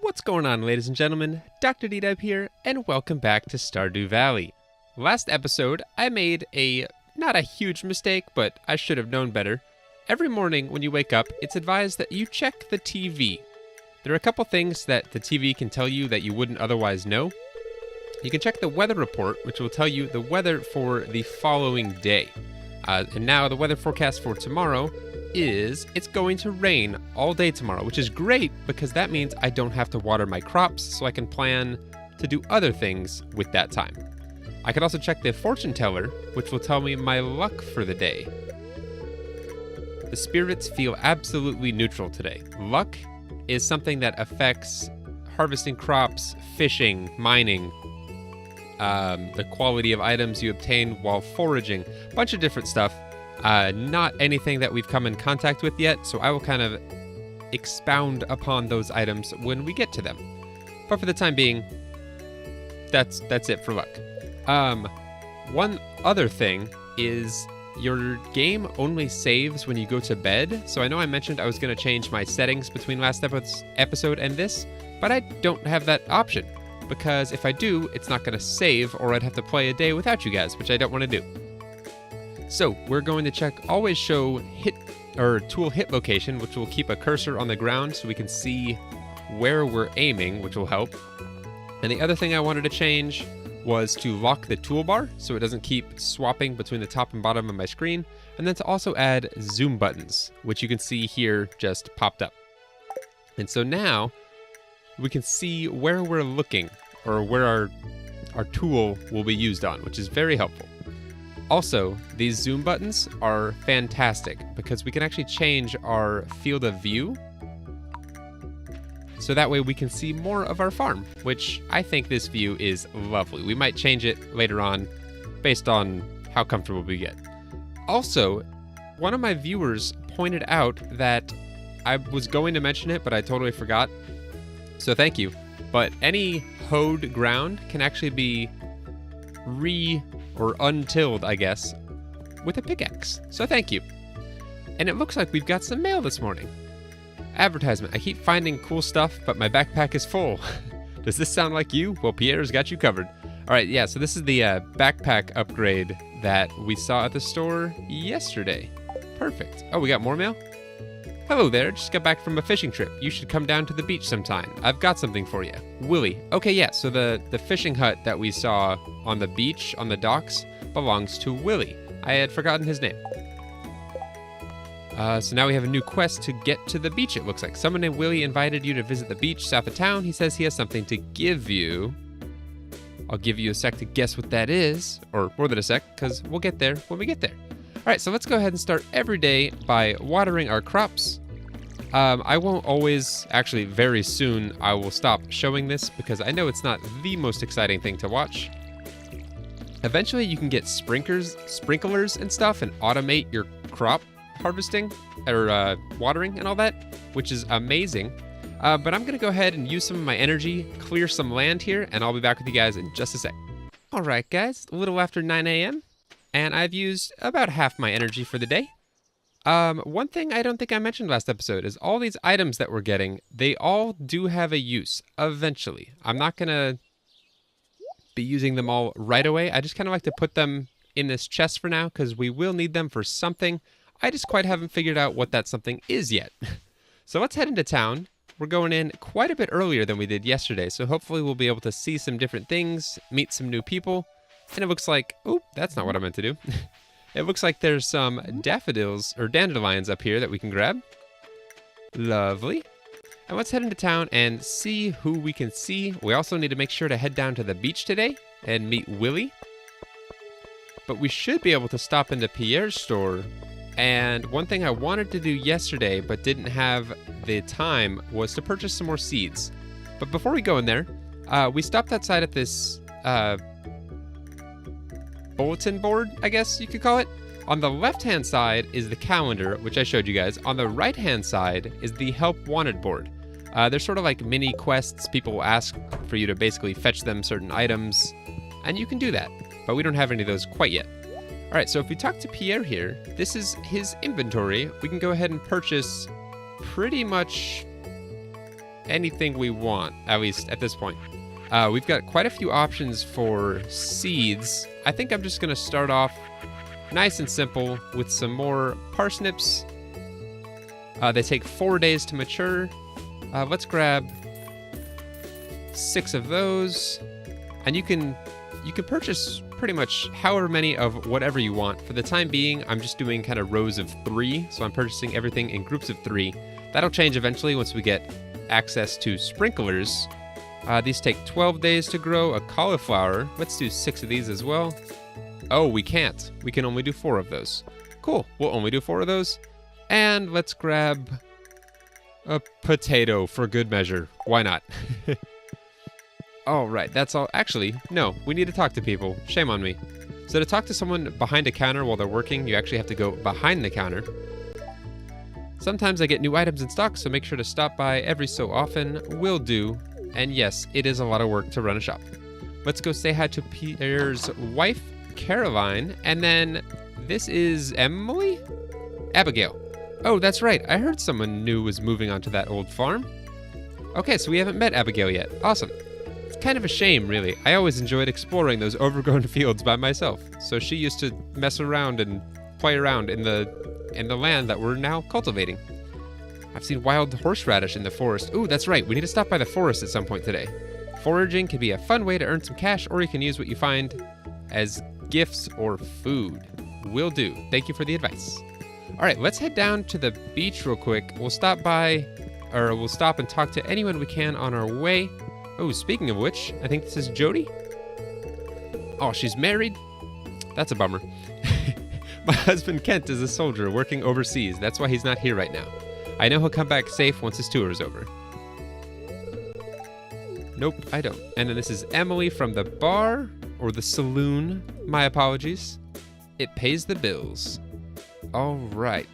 What's going on, ladies and gentlemen? Dr.DDub here, and welcome back to Stardew Valley. Last episode, I made not a huge mistake, but I should have known better. Every morning when you wake up, it's advised that you check the TV. There are a couple things that the TV can tell you that you wouldn't otherwise know. You can check the weather report, which will tell you the weather for the following day. And now the weather forecast for tomorrow is it's going to rain all day tomorrow, which is great because that means I don't have to water my crops, so I can plan to do other things with that time. I can also check the fortune teller, which will tell me my luck for the day. The spirits feel absolutely neutral today. Luck is something that affects harvesting crops, fishing, mining, the quality of items you obtain while foraging, a bunch of different stuff. Not anything that we've come in contact with yet, so I will kind of expound upon those items when we get to them. But for the time being, that's it for luck. One other thing is your game only saves when you go to bed. So I know I mentioned I was going to change my settings between last episode and this, but I don't have that option because if I do, it's not going to save, or I'd have to play a day without you guys, which I don't want to do. So we're going to check always show tool hit location, which will keep a cursor on the ground so we can see where we're aiming, which will help. And the other thing I wanted to change was to lock the toolbar so it doesn't keep swapping between the top and bottom of my screen, and then to also add zoom buttons, which you can see here just popped up. And so now we can see where we're looking, or where our tool will be used on, which is very helpful. Also, these zoom buttons are fantastic because we can actually change our field of view so that way we can see more of our farm, which I think this view is lovely. We might change it later on based on how comfortable we get. Also, one of my viewers pointed out that I was going to mention it, but I totally forgot. So thank you. But any hoed ground can actually be or untilled, I guess, with a pickaxe. So thank you. And it looks like we've got some mail this morning. Advertisement. I keep finding cool stuff, but my backpack is full. Does this sound like you? Well, Pierre's got you covered. All right, yeah, so this is the backpack upgrade that we saw at the store yesterday. Perfect. Oh, we got more mail? Hello there, just got back from a fishing trip. You should come down to the beach sometime. I've got something for you. Willy. Okay, yeah, so the fishing hut that we saw on the beach, on the docks, belongs to Willy. I had forgotten his name. So now we have a new quest to get to the beach, it looks like. Someone named Willy invited you to visit the beach south of town. He says he has something to give you. I'll give you a sec to guess what that is, or more than a sec, because we'll get there when we get there. All right, so let's go ahead and start every day by watering our crops. I won't always, actually very soon, I will stop showing this because I know it's not the most exciting thing to watch. Eventually you can get sprinklers and stuff and automate your crop harvesting or watering and all that, which is amazing. But I'm gonna go ahead and use some of my energy, clear some land here, and I'll be back with you guys in just a sec. All right, guys, a little after 9 a.m. and I've used about half my energy for the day. One thing I don't think I mentioned last episode is all these items that we're getting, they all do have a use eventually. I'm not gonna be using them all right away. I just kind of like to put them in this chest for now because we will need them for something. I just quite haven't figured out what that something is yet. So let's head into town. We're going in quite a bit earlier than we did yesterday, so hopefully we'll be able to see some different things, meet some new people. And it looks like, oh, that's not what I meant to do. It looks like there's some daffodils or dandelions up here that we can grab. Lovely. And let's head into town and see who we can see. We also need to make sure to head down to the beach today and meet Willy. But we should be able to stop into Pierre's store. And one thing I wanted to do yesterday but didn't have the time was to purchase some more seeds. But before we go in there, we stopped outside at this bulletin board, I guess you could call it. On the left-hand side is the calendar, which I showed you guys. On the right-hand side is the help wanted board. They're sort of like mini quests. People will ask for you to basically fetch them certain items, and you can do that. But we don't have any of those quite yet. All right, so if we talk to Pierre here, this is his inventory. We can go ahead and purchase pretty much anything we want, at least at this point. We've got quite a few options for seeds. I think I'm just gonna start off nice and simple with some more parsnips. They take 4 days to mature. Let's grab 6 of those, and you can purchase pretty much however many of whatever you want. For the time being, I'm just doing kind of rows of 3, so I'm purchasing everything in groups of 3. That'll change eventually once we get access to sprinklers. These take 12 days to grow. A cauliflower, let's do 6 of these as well. Oh, we can't. We can only do 4 of those. Cool, we'll only do 4 of those. And let's grab a potato for good measure. Why not? All right, that's all. Actually, no, we need to talk to people. Shame on me. So to talk to someone behind a counter while they're working, you actually have to go behind the counter. Sometimes I get new items in stock, so make sure to stop by every so often. Will do. And yes, it is a lot of work to run a shop. Let's go say hi to Peter's wife, Caroline, and then this is Emily? Abigail. Oh, that's right. I heard someone new was moving onto that old farm. Okay, so we haven't met Abigail yet. Awesome. It's kind of a shame, really. I always enjoyed exploring those overgrown fields by myself. So she used to mess around and play around in the land that we're now cultivating. I've seen wild horseradish in the forest. Ooh, that's right. We need to stop by the forest at some point today. Foraging can be a fun way to earn some cash, or you can use what you find as gifts or food. Will do. Thank you for the advice. All right, let's head down to the beach real quick. We'll stop and talk to anyone we can on our way. Oh, speaking of which, I think this is Jody. Oh, she's married? That's a bummer. My husband Kent is a soldier working overseas. That's why he's not here right now. I know he'll come back safe once his tour is over. Nope, I don't. And then this is Emily from the bar, or the saloon. My apologies. It pays the bills. All right.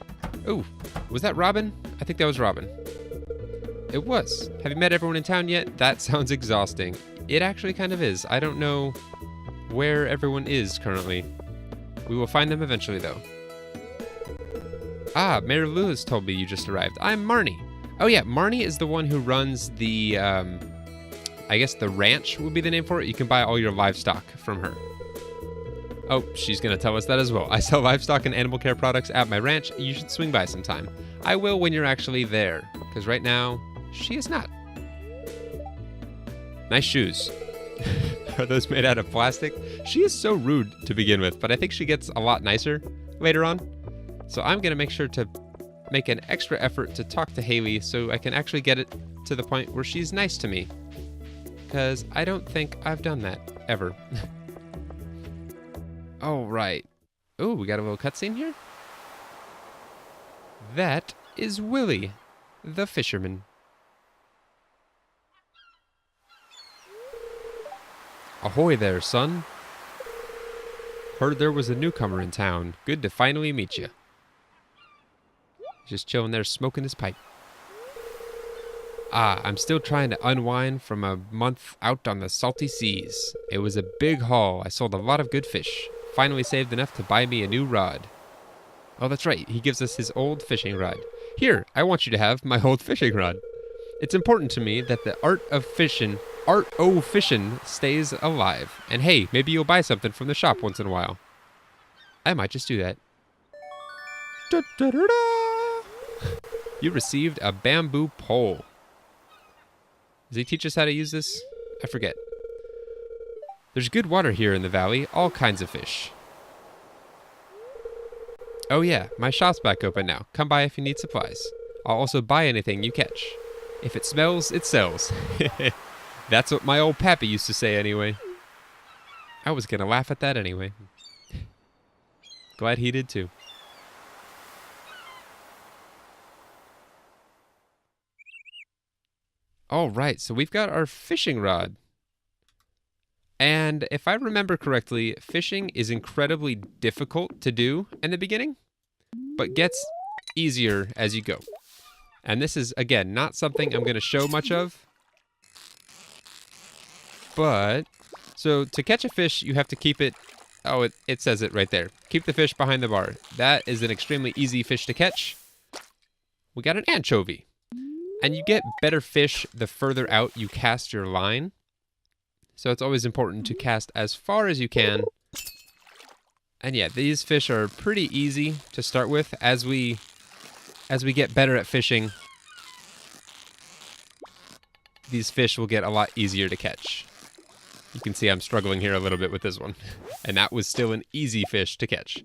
Oh, was that Robin? I think that was Robin. It was. Have you met everyone in town yet? That sounds exhausting. It actually kind of is. I don't know where everyone is currently. We will find them eventually, though. Ah, Mayor Lewis told me you just arrived. I'm Marnie. Oh yeah, Marnie is the one who runs the, I guess the ranch would be the name for it. You can buy all your livestock from her. Oh, she's gonna tell us that as well. I sell livestock and animal care products at my ranch. You should swing by sometime. I will when you're actually there, because right now, she is not. Nice shoes. Are those made out of plastic? She is so rude to begin with, but I think she gets a lot nicer later on. So I'm gonna make sure to make an extra effort to talk to Haley so I can actually get it to the point where she's nice to me. Because I don't think I've done that, ever. All right. Ooh, we got a little cutscene here. That is Willy, the fisherman. Ahoy there, son. Heard there was a newcomer in town. Good to finally meet you. Just chilling there smoking his pipe. Ah, I'm still trying to unwind from a month out on the salty seas. It was a big haul. I sold a lot of good fish. Finally saved enough to buy me a new rod. Oh, that's right. He gives us his old fishing rod. Here, I want you to have my old fishing rod. It's important to me that the art o' fishing stays alive. And hey, maybe you'll buy something from the shop once in a while. I might just do that. You received a bamboo pole. Does he teach us how to use this? I forget. There's good water here in the valley, all kinds of fish. Oh yeah, my shop's back open now. Come by if you need supplies. I'll also buy anything you catch. If it smells, it sells. That's what my old pappy used to say anyway. I was gonna laugh at that anyway. Glad he did too. All right, so we've got our fishing rod. And if I remember correctly, fishing is incredibly difficult to do in the beginning, but gets easier as you go. And this is, again, not something I'm going to show much of. But, so to catch a fish, you have to keep it, oh, it says it right there. Keep the fish behind the bar. That is an extremely easy fish to catch. We got an anchovy. And you get better fish the further out you cast your line. So it's always important to cast as far as you can. And yeah, these fish are pretty easy to start with. As we get better at fishing, these fish will get a lot easier to catch. You can see I'm struggling here a little bit with this one. And that was still an easy fish to catch.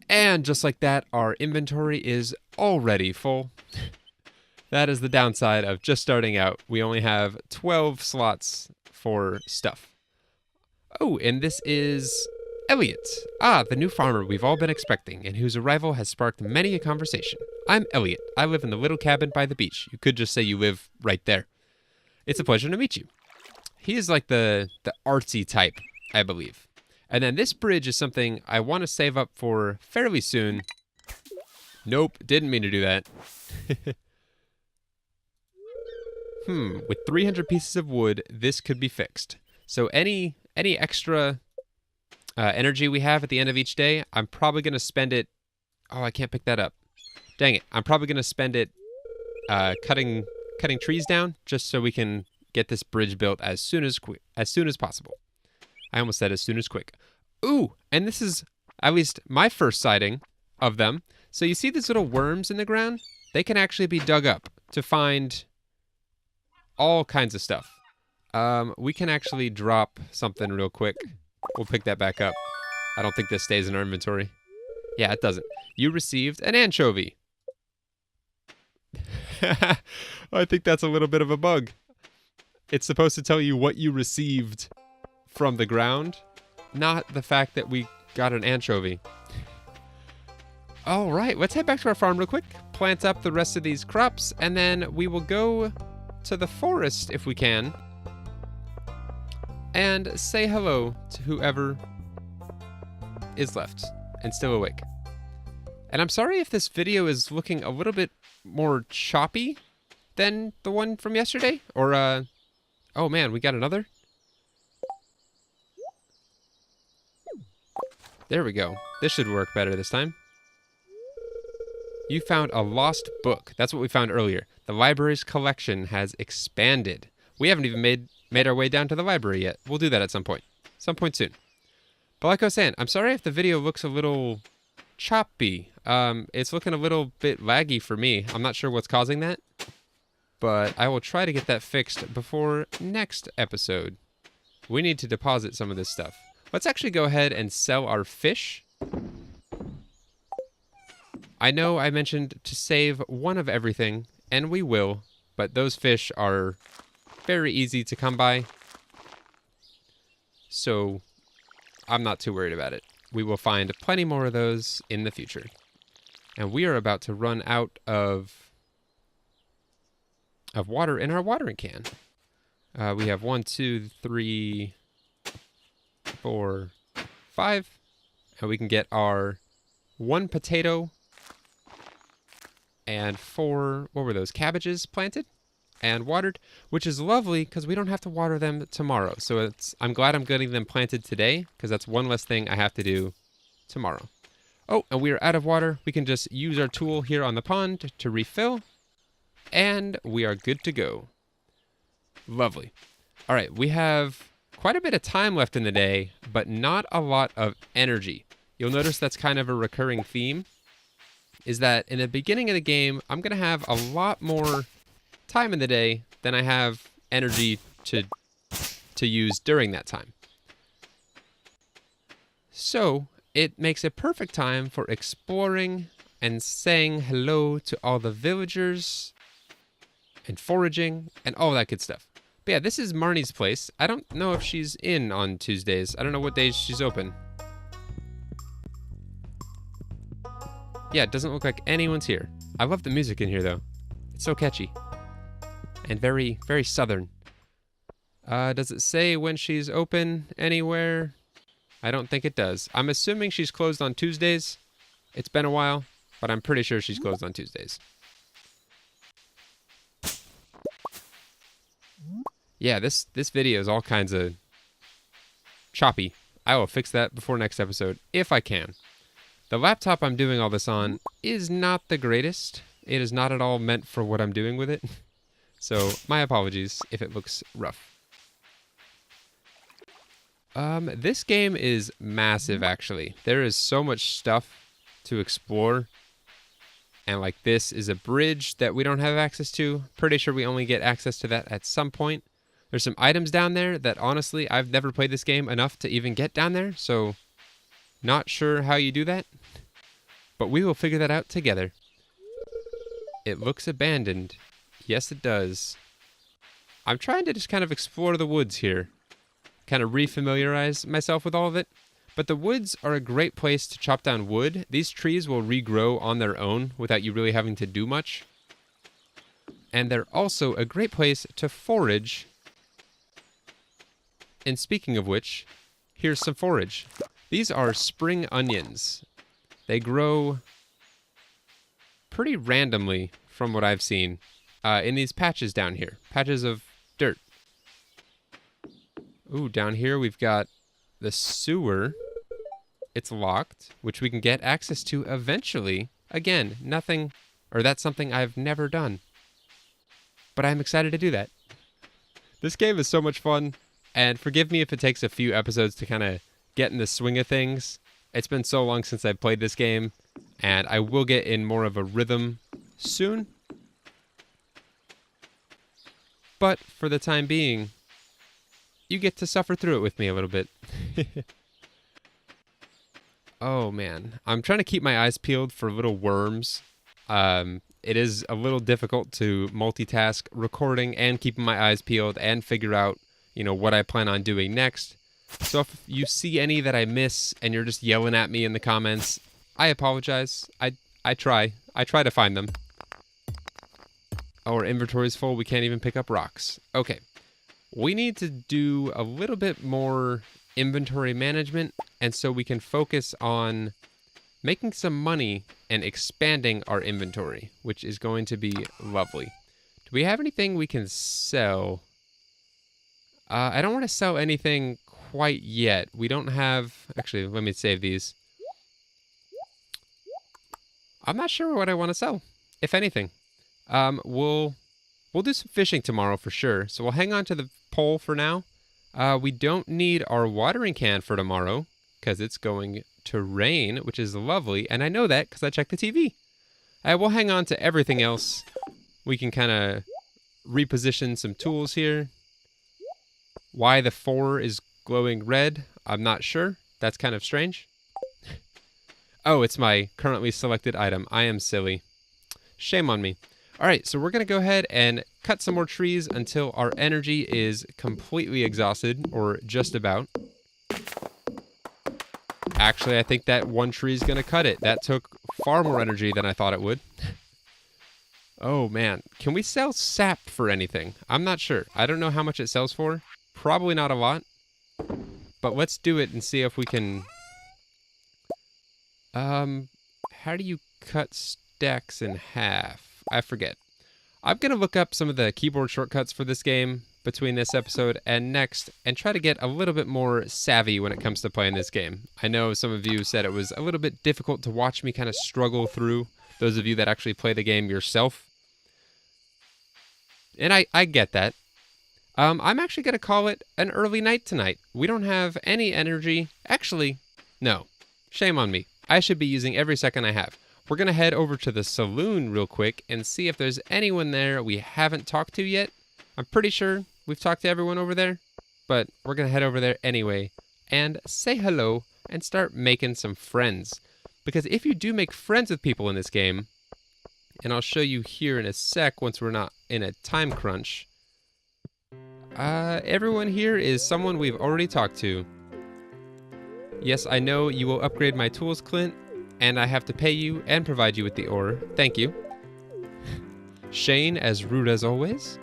And just like that, our inventory is already full. That is the downside of just starting out. We only have 12 slots for stuff. Oh, and this is Elliot. Ah, the new farmer we've all been expecting, and whose arrival has sparked many a conversation. I'm Elliot. I live in the little cabin by the beach. You could just say you live right there. It's a pleasure to meet you. He is like the artsy type, I believe. And then this bridge is something I want to save up for fairly soon. Nope, didn't mean to do that. With 300 pieces of wood, this could be fixed. So any extra energy we have at the end of each day, I'm probably going to spend it... Oh, I can't pick that up. Dang it. I'm probably going to spend it cutting trees down just so we can get this bridge built as soon as possible. I almost said as soon as quick. Ooh, and this is at least my first sighting of them. So you see these little worms in the ground? They can actually be dug up to find all kinds of stuff. We can actually drop something real quick. We'll pick that back up. I don't think this stays in our inventory. Yeah, it doesn't. You received an anchovy. I think that's a little bit of a bug. It's supposed to tell you what you received from the ground, not the fact that we got an anchovy. All right, let's head back to our farm real quick, plant up the rest of these crops, and then we will go to the forest if we can and say hello to whoever is left and still awake. And I'm sorry if this video is looking a little bit more choppy than the one from yesterday, or oh man, we got another. There we go. This should work better this time. You found a lost book. That's what we found earlier. The library's collection has expanded. We haven't even made our way down to the library yet. We'll do that at some point soon. But like I was saying, I'm sorry if the video looks a little choppy. It's looking a little bit laggy for me. I'm not sure what's causing that, but I will try to get that fixed before next episode. We need to deposit some of this stuff. Let's actually go ahead and sell our fish. I know I mentioned to save one of everything, and we will, but those fish are very easy to come by, so I'm not too worried about it. We will find plenty more of those in the future. And we are about to run out of water in our watering can. We have 1, 2, 3, 4, 5, and we can get our 1 potato and 4, what were those, cabbages planted and watered, which is lovely because we don't have to water them tomorrow. So I'm glad I'm getting them planted today because that's one less thing I have to do tomorrow. Oh, and we are out of water. We can just use our tool here on the pond to refill, and we are good to go. Lovely. All right, we have quite a bit of time left in the day, but not a lot of energy. You'll notice that's kind of a recurring theme, is that in the beginning of the game, I'm going to have a lot more time in the day than I have energy to use during that time. So it makes a perfect time for exploring and saying hello to all the villagers and foraging and all that good stuff. But yeah, this is Marnie's place. I don't know if she's in on Tuesdays. I don't know what days she's open. Yeah, it doesn't look like anyone's here. I love the music in here, though. It's so catchy. And very, very southern. Does it say when she's open anywhere? I don't think it does. I'm assuming she's closed on Tuesdays. It's been a while, but I'm pretty sure she's closed on Tuesdays. Yeah, this video is all kinds of choppy. I will fix that before next episode, if I can. The laptop I'm doing all this on is not the greatest. It is not at all meant for what I'm doing with it. So my apologies if it looks rough. This game is massive, actually. There is so much stuff to explore. And like this is a bridge that we don't have access to. Pretty sure we only get access to that at some point. There's some items down there that honestly, I've never played this game enough to even get down there. So not sure how you do that. But we will figure that out together. It looks abandoned. Yes, it does. I'm trying to just kind of explore the woods here. Kind of refamiliarize myself with all of it. But the woods are a great place to chop down wood. These trees will regrow on their own without you really having to do much. And they're also a great place to forage. And speaking of which, here's some forage. These are spring onions. They grow pretty randomly from what I've seen in these patches down here. Patches of dirt. Ooh, down here we've got the sewer. It's locked, which we can get access to eventually. Again, nothing, or that's something I've never done. But I'm excited to do that. This game is so much fun, and forgive me if it takes a few episodes to kind of get in the swing of things. It's been so long since I've played this game, and I will get in more of a rhythm soon. But for the time being, you get to suffer through it with me a little bit. Oh man, I'm trying to keep my eyes peeled for little worms. It is a little difficult to multitask recording and keeping my eyes peeled and figure out, what I plan on doing next. So if you see any that I miss and you're just yelling at me in the comments, I apologize. I try to find them. Our inventory's full. We can't even pick up rocks. Okay. We need to do a little bit more inventory management, and so we can focus on making some money and expanding our inventory, which is going to be lovely. Do we have anything we can sell? I don't want to sell anything quite yet. We don't have... Actually, let me save these. I'm not sure what I want to sell, if anything. We'll do some fishing tomorrow for sure, so we'll hang on to the pole for now. We don't need our watering can for tomorrow because it's going to rain, which is lovely, and I know that because I checked the TV. We'll hang on to everything else. We can kind of reposition some tools here. Why the 4 is glowing red, I'm not sure. That's kind of strange. Oh, it's my currently selected item. I am silly. Shame on me. All right, so we're going to go ahead and cut some more trees until our energy is completely exhausted, or just about. Actually, I think that one tree is going to cut it. That took far more energy than I thought it would. Oh, man. Can we sell sap for anything? I'm not sure. I don't know how much it sells for. Probably not a lot. But let's do it and see if we can... How do you cut stacks in half? I forget. I'm going to look up some of the keyboard shortcuts for this game between this episode and next and try to get a little bit more savvy when it comes to playing this game. I know some of you said it was a little bit difficult to watch me kind of struggle through, those of you that actually play the game yourself. And I get that. I'm actually going to call it an early night tonight. We don't have any energy. Actually, no. Shame on me. I should be using every second I have. We're going to head over to the saloon real quick and see if there's anyone there we haven't talked to yet. I'm pretty sure we've talked to everyone over there, but we're going to head over there anyway and say hello and start making some friends. Because if you do make friends with people in this game, and I'll show you here in a sec once we're not in a time crunch, everyone here is someone we've already talked to. Yes, I know you will upgrade my tools, Clint, and I have to pay you and provide you with the ore. Thank you. Shane, as rude as always.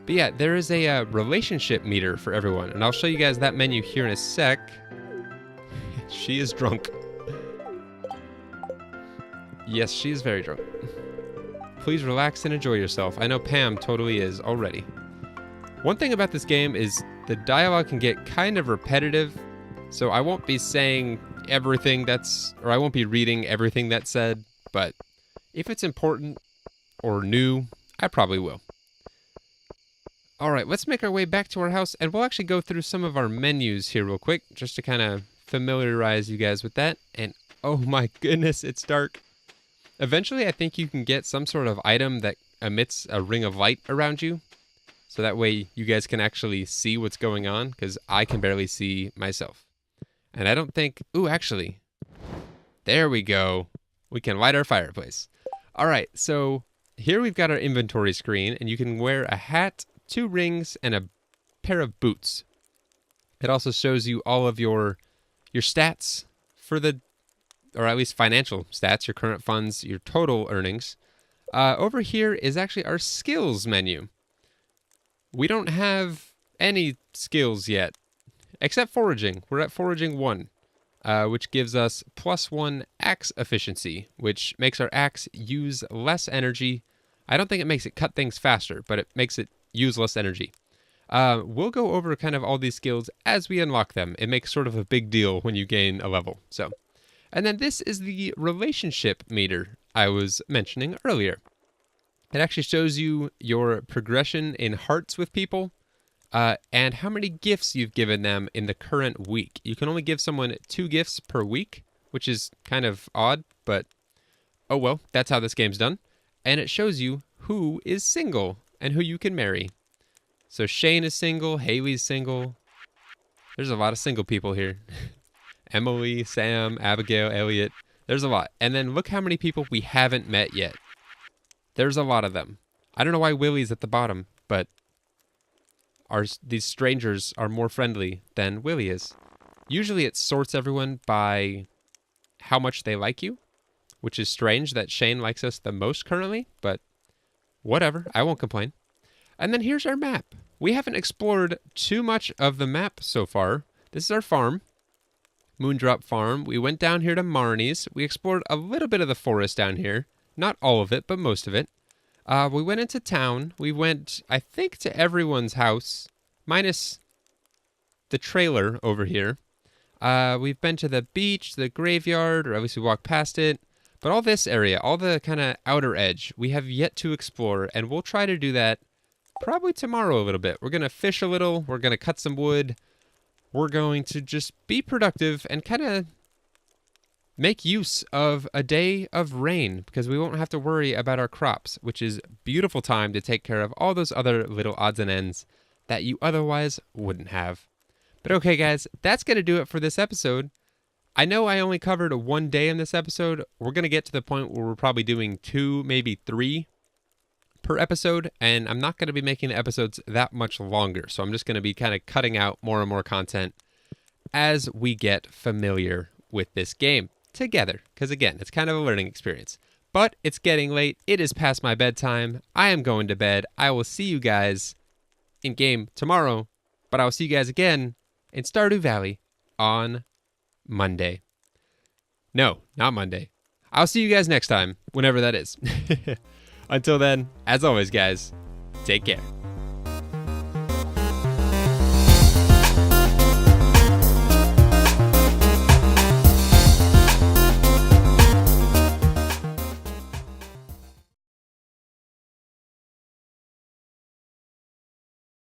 But yeah, there is a relationship meter for everyone, and I'll show you guys that menu here in a sec. She is drunk. Yes, she is very drunk. Please relax and enjoy yourself. I know Pam totally is already. One thing about this game is the dialogue can get kind of repetitive, so I won't be saying everything or I won't be reading everything that's said, but if it's important or new, I probably will. All right, let's make our way back to our house, and we'll actually go through some of our menus here real quick, just to kind of familiarize you guys with that. And oh my goodness, it's dark. Eventually, I think you can get some sort of item that emits a ring of light around you, so that way you guys can actually see what's going on, because I can barely see myself. And I don't think... Ooh, actually, there we go. We can light our fireplace. All right, so here we've got our inventory screen, and you can wear a hat, 2 rings, and a pair of boots. It also shows you all of your stats for the, or at least financial stats, your current funds, your total earnings. Over here is actually our skills menu. We don't have any skills yet, except foraging. We're at foraging 1, which gives us +1 axe efficiency, which makes our axe use less energy. I don't think it makes it cut things faster, but it makes it use less energy. We'll go over kind of all these skills as we unlock them. It makes sort of a big deal when you gain a level. So, and then this is the relationship meter I was mentioning earlier. It actually shows you your progression in hearts with people, and how many gifts you've given them in the current week. You can only give someone 2 gifts per week, which is kind of odd, but oh well, that's how this game's done. And it shows you who is single and who you can marry. So Shane is single, Haley's single. There's a lot of single people here. Emily, Sam, Abigail, Elliot. There's a lot. And then look how many people we haven't met yet. There's a lot of them. I don't know why Willy's at the bottom, but these strangers are more friendly than Willy is. Usually it sorts everyone by how much they like you, which is strange that Shane likes us the most currently, but whatever, I won't complain. And then here's our map. We haven't explored too much of the map so far. This is our farm, Moondrop Farm. We went down here to Marnie's. We explored a little bit of the forest down here. Not all of it, but most of it. We went into town. We went, I think, to everyone's house, minus the trailer over here. We've been to the beach, the graveyard, or at least we walked past it. But all this area, all the kind of outer edge, we have yet to explore, and we'll try to do that probably tomorrow a little bit. We're going to fish a little. We're going to cut some wood. We're going to just be productive and kind of make use of a day of rain, because we won't have to worry about our crops, which is a beautiful time to take care of all those other little odds and ends that you otherwise wouldn't have. But okay, guys, that's going to do it for this episode. I know I only covered 1 day in this episode. We're going to get to the point where we're probably doing 2, maybe 3 per episode, and I'm not going to be making the episodes that much longer, so I'm just going to be kind of cutting out more and more content as we get familiar with this game together, because again, it's kind of a learning experience. But it's getting late. It is past my bedtime. I am going to bed. I will see you guys in game tomorrow, but I will see you guys again in Stardew Valley on Monday. No, not Monday. I'll see you guys next time, whenever that is. Until then, as always, guys, take care.